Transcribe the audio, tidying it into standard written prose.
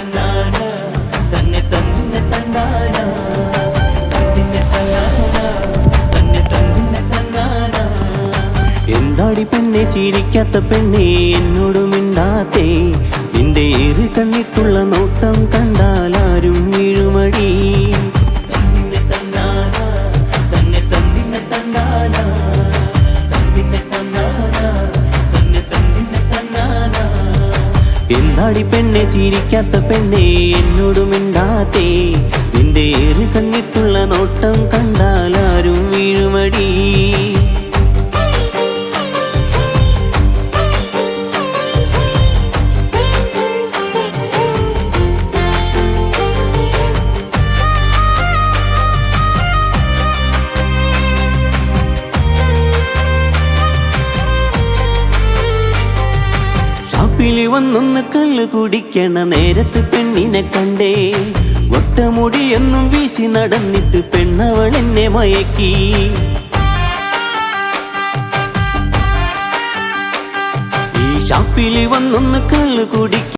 തന്നാന തന്നെ തന്നെ തന്നാന തന്നെ തന്നാന തന്നെ തന്നെ തന്നാന. എന്താടി പെണ്ണെ ചിരിക്കാത്ത പെണ്ണെ എന്നോട് മിണ്ടാത്തേ, നിന്റെ ഏറ് കണ്ണിട്ടുള്ള നോട്ടം കണ്ടാലാരും വീഴുമടി. തന്നെ തന്നാന തന്നെ തന്നെ തന്നാന തന്നെ തന്നാന തന്നെ തന്നെ തന്നാന. എന്താടി പെണ്ണെ ചിരിക്കാത്ത പെണ്ണെ എന്നോട് മിണ്ടാത്തേ, നിന്റെ ഏറ് കണ്ണിട്ടുള്ള നോട്ടം കണ്ടാലാരും വീഴുമടി. ിൽ വന്നൊന്ന് കള്ളു കുടിക്കണ നേരത്ത് പെണ്ണിനെ കണ്ടേ, ഒട്ടമുടിയൊന്നും വീശി നടന്നിട്ട് പെണ്ണവൾ എന്നെ മയക്കി. ഈ ഷാപ്പിൽ വന്നൊന്ന് കള്ളു കുടിക്ക